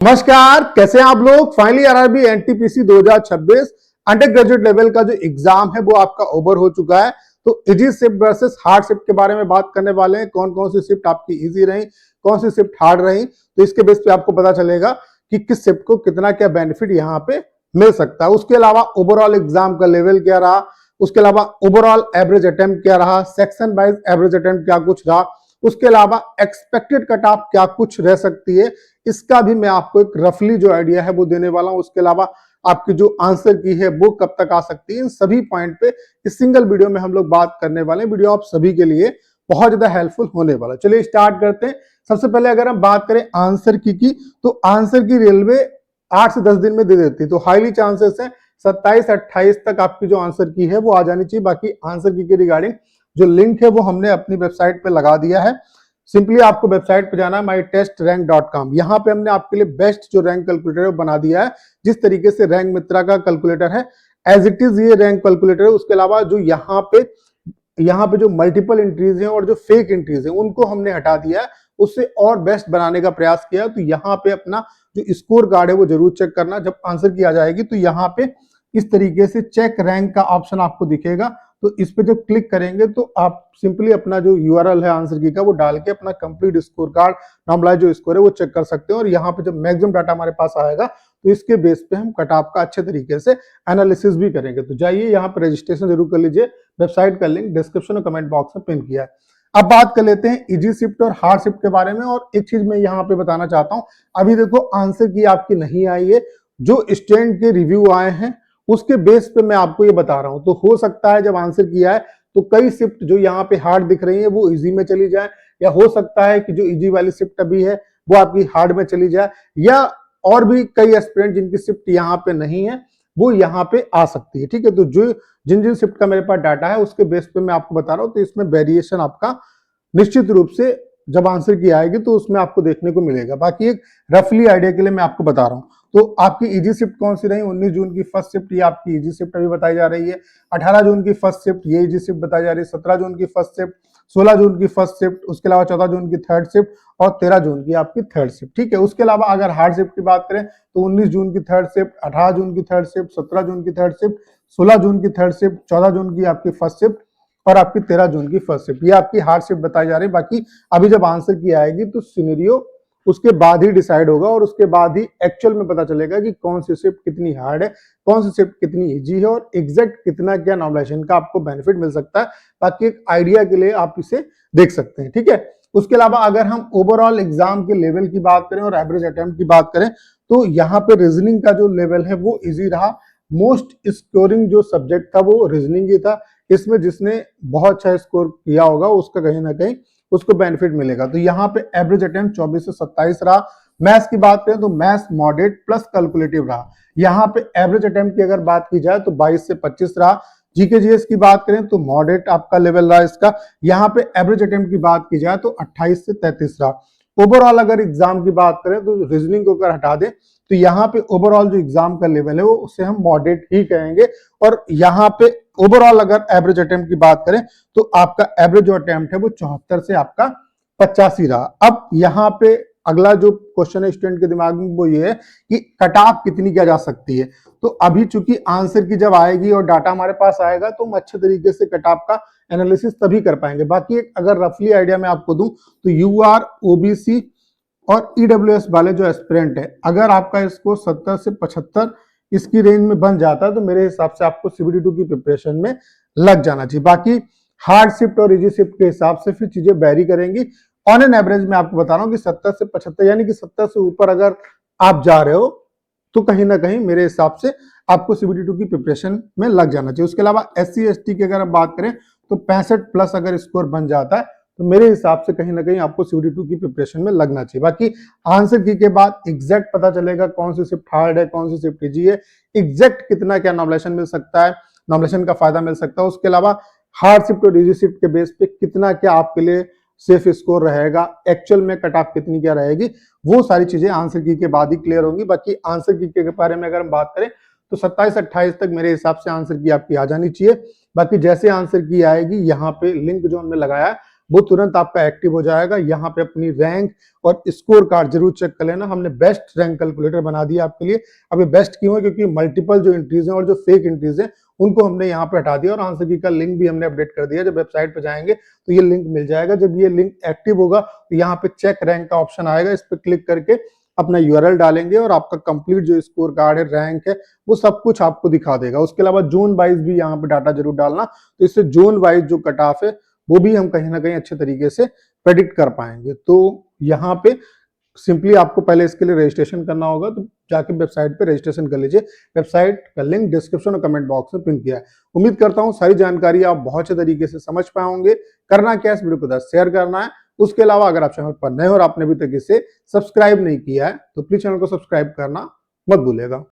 नमस्कार, कैसे हैं आप लोग। Finally RRB NTPC 2026 under graduate level का जो एग्जाम है वो आपका ओवर हो चुका है। तो easy shift versus hard shift के बारे में बात करने वाले हैं। कौन कौन सी शिफ्ट आपकी इजी रही, कौन सी शिफ्ट हार्ड रही, तो इसके बेस पे आपको पता चलेगा कि किस शिफ्ट को कितना क्या बेनिफिट यहाँ पे मिल सकता है। उसके अलावा ओवरऑल एग्जाम का लेवल क्या रहा, उसके अलावा ओवरऑल एवरेज अटेम्प्ट क्या रहा, सेक्शन वाइज एवरेज अटेम्प्ट क्या कुछ रहा, उसके अलावा एक्सपेक्टेड कट ऑफ क्या कुछ रह सकती है, इसका भी मैं आपको एक रफली जो आइडिया है वो देने वाला हूं। उसके अलावा आपकी जो आंसर की है वो कब तक आ सकती है, इन सभी पॉइंट पे इस सिंगल वीडियो में हम लोग बात करने वाले हैं। वीडियो आप सभी के लिए बहुत ज्यादा हेल्पफुल होने वाला। चलिए स्टार्ट करते हैं। सबसे पहले अगर हम बात करें आंसर की तो आंसर की रेलवे 8 से 10 दिन में दे देती है, तो हाईली चांसेस है 27-28 तक आपकी जो आंसर की है वो आ जानी चाहिए। बाकी आंसर की रिगार्डिंग जो लिंक है वो हमने अपनी वेबसाइट पे लगा दिया है। सिंपली आपको वेबसाइट पे जाना है mytestrank.com। यहाँ पे हमने आपके लिए बेस्ट जो रैंक कैलकुलेटर है बना दिया है। जिस तरीके से रैंक मित्रा का कैलकुलेटर है एज इट इज ये रैंक कैलकुलेटर है। उसके अलावा जो यहाँ पे जो मल्टीपल एंट्रीज हैं और जो फेक एंट्रीज हैं उनको हमने हटा दिया है, उससे और बेस्ट बनाने का प्रयास किया। तो यहाँ पे अपना जो स्कोर कार्ड है वो जरूर चेक करना। जब आंसर की आ जाएगी तो यहाँ पे इस तरीके से चेक रैंक का ऑप्शन आपको दिखेगा। तो इस पे जब क्लिक करेंगे तो आप सिंपली अपना जो यूआरएल है आंसर की का वो डाल के अपना कंप्लीट स्कोर कार्ड नॉर्मलाइज जो स्कोर है वो चेक कर सकते हैं। और यहाँ पे जब मैक्सिमम डाटा हमारे पास आएगा तो इसके बेस पे हम कट ऑफ का अच्छे तरीके से एनालिसिस भी करेंगे। तो जाइए यहाँ पे रजिस्ट्रेशन जरूर कर लीजिए। वेबसाइट का लिंक डिस्क्रिप्शन और कमेंट बॉक्स में पिन किया है। अब बात कर लेते हैं इजी शिफ्ट और हार्ड शिफ्ट के बारे में। और एक चीज मैं यहाँ पे बताना चाहता हूँ, अभी देखो आंसर की आपकी नहीं आई है, जो स्टैंड के रिव्यू आए हैं उसके बेस पे मैं आपको ये बता रहा हूं। तो हो सकता है जब आंसर किया है तो कई शिफ्ट जो यहाँ पे हार्ड दिख रही है वो इजी में चली जाए, या हो सकता है कि जो इजी वाली शिफ्ट अभी है वो आपकी हार्ड में चली जाए, या और भी कई एस्पिरेंट जिनकी शिफ्ट यहाँ पे नहीं है वो यहाँ पे आ सकती है। ठीक है, तो जो जिन जिन शिफ्ट का मेरे पास डाटा है उसके बेस पे मैं आपको बता रहा हूँ। तो इसमें वेरिएशन आपका निश्चित रूप से जब आंसर की आएगी तो उसमें आपको देखने को मिलेगा। बाकी एक रफली आइडिया के लिए मैं आपको बता रहा हूँ। तो आपकी इजी शिफ्ट कौन सी रही, 19 जून की फर्स्ट शिफ्ट ये आपकी इजी शिफ्ट अभी बताई जा रही है। 18 जून की फर्स्ट शिफ्ट ये इजी शिफ्ट बताई जा रही है। 17 जून की फर्स्ट शिफ्ट, 16 जून की फर्स्ट शिफ्ट, उसके अलावा 14 जून की थर्ड शिफ्ट और 13 जून की आपकी थर्ड शिफ्ट। ठीक है, उसके अलावा अगर हार्ड शिफ्ट की बात करें तो 19 जून की थर्ड शिफ्ट, 18 जून की थर्ड शिफ्ट, 17 जून की थर्ड शिफ्ट, 16 जून की थर्ड शिफ्ट, 14 जून की आपकी फर्स्ट शिफ्ट और आपकी 13 जून की फर्स्ट शिफ्ट, ये आपकी हार्ड शिफ्ट बताई जा रही है। बाकी अभी जब आंसर की आएगी तो सिनेरियो उसके बाद ही डिसाइड होगा और उसके बाद ही एक्चुअल में पता चलेगा कि कौन सी शिफ्ट कितनी हार्ड है, कौन सी शिफ्ट कितनी इजी है और एग्जैक्ट कितना क्या नॉर्मलाइजेशन का आपको बेनिफिट मिल सकता है। बाकी एक आइडिया के लिए आप इसे देख सकते हैं। ठीक है, उसके अलावा अगर हम ओवरऑल एग्जाम के लेवल की बात करें और एवरेज अटेम्प्ट की बात करें तो यहाँ पे रीजनिंग का जो लेवल है वो इजी रहा। मोस्ट स्कोरिंग जो सब्जेक्ट था वो रीजनिंग ही था। इसमें जिसने बहुत अच्छा स्कोर किया होगा उसका कहीं ना कहीं उसको बेनिफिट मिलेगा। तो यहाँ पे एवरेज अटेम्प्ट 24 से 27 रहा। मैथ्स की बात करें तो मैथ्स मॉडरेट प्लस कैलकुलेटिव रहा। यहाँ पे एवरेज अटेम्प्ट की अगर बात की जाए तो 22 से 25 रहा। जीके जीएस की बात करें तो मॉडरेट आपका लेवल रहा इसका। यहाँ पे एवरेज अटेम्प्ट की बात की जाए तो 28 से 33 रहा। ओवरऑल अगर एग्जाम की बात करें तो रीजनिंग को अगर हटा दें तो यहाँ पे ओवरऑल जो एग्जाम का लेवल है वो उसे हम मॉडरेट ही कहेंगे। और यहाँ पे ओवरऑल अगर एवरेज अटेम्प्ट की बात करें तो आपका एवरेज जो अटेम्प्ट है वो 74 से आपका 85 रहा। अब यहाँ पे अगला जो क्वेश्चन है स्टूडेंट के दिमाग में वो ये है कि कट ऑफ कितनी क्या जा सकती है। तो अभी चूंकि आंसर की जब आएगी और डाटा हमारे पास आएगा तो हम अच्छे तरीके से कट ऑफ का एनालिसिस तभी कर पाएंगे। बाकी एक अगर रफली आइडिया मैं आपको दूं तो यूआर, ओबीसी और ईडब्ल्यूएस वाले जो एस्पिरेंट है, अगर आपका इसको 70 से 75 इसकी रेंज में बन जाता है तो मेरे हिसाब से आपको सीबीडी2 की प्रिपरेशन में लग जाना चाहिए। बाकी हार्ड शिफ्ट और इजी शिफ्ट के हिसाब से फिर चीजें वेरी करेंगी। ऑन एन एवरेज मैं आपको बता रहा हूँ कि 70 से 75 यानी कि 70 से ऊपर अगर आप जा रहे हो तो कहीं ना कहीं मेरे हिसाब से आपको सीबीडी2 की प्रिपरेशन में लग जाना चाहिए। उसके अलावा एससी एसटी की अगर हम बात करें तो 65 प्लस अगर स्कोर बन जाता है तो मेरे हिसाब से कहीं ना कहीं आपको सीबीडी2 की प्रिपरेशन में लगना चाहिए। बाकी आंसर की के बाद एग्जैक्ट पता चलेगा कौन सी शिफ्ट हार्ड है, कौन सी शिफ्ट इजी है, एग्जैक्ट कितना क्या नॉमिनेशन मिल सकता है, नॉमिनेशन का फायदा मिल सकता है। उसके अलावा हार्ड शिफ्ट और इजी शिफ्ट के बेस पे कितना क्या आपके लिए सेफ स्कोर रहेगा, एक्चुअल में कट ऑफ कितनी क्या रहेगी, वो सारी चीजें आंसर की के बाद ही क्लियर होंगी। बाकी आंसर की के बारे में अगर हम बात करें तो 27-28 तक मेरे हिसाब से आंसर की आपकी आ जानी चाहिए। बाकी जैसे आंसर की आएगी यहाँ पे लिंक जो हमने लगाया है वो तुरंत आपका एक्टिव हो जाएगा। यहाँ पे अपनी रैंक और स्कोर कार्ड जरूर चेक कर लेना। हमने बेस्ट रैंक कैलकुलेटर बना दिया आपके लिए। अब ये बेस्ट क्यों है? क्योंकि मल्टीपल जो एंट्रीज हैं और जो फेक एंट्रीज हैं उनको हमने यहाँ पे हटा दिया और आंसर की का लिंक भी हमने अपडेट कर दिया। जब वेबसाइट पे जाएंगे तो ये लिंक मिल जाएगा। जब ये लिंक एक्टिव होगा तो यहाँ पे चेक रैंक का ऑप्शन आएगा, इस पर क्लिक करके अपना यूआरएल डालेंगे और आपका कंप्लीट जो स्कोर कार्ड है, रैंक है, वो सब कुछ आपको दिखा देगा। उसके अलावा जोन वाइज भी यहाँ पे डाटा जरूर डालना, तो इससे जोन वाइज जो कट ऑफ है वो भी हम कहीं ना कहीं अच्छे तरीके से प्रेडिक्ट कर पाएंगे। तो यहाँ पे सिंपली आपको पहले इसके लिए रजिस्ट्रेशन करना होगा, तो जाके वेबसाइट पे रजिस्ट्रेशन कर लीजिए। वेबसाइट का लिंक डिस्क्रिप्शन और कमेंट बॉक्स में पिन किया है। उम्मीद करता हूँ सारी जानकारी आप बहुत अच्छे तरीके से समझ पाए होंगे। करना क्या है, इस वीडियो को 10 शेयर करना है। उसके अलावा अगर आप चैनल पर नए हो और आपने अभी तक इसे सब्सक्राइब नहीं किया है तो प्लीज चैनल को सब्सक्राइब करना मत भूलिएगा।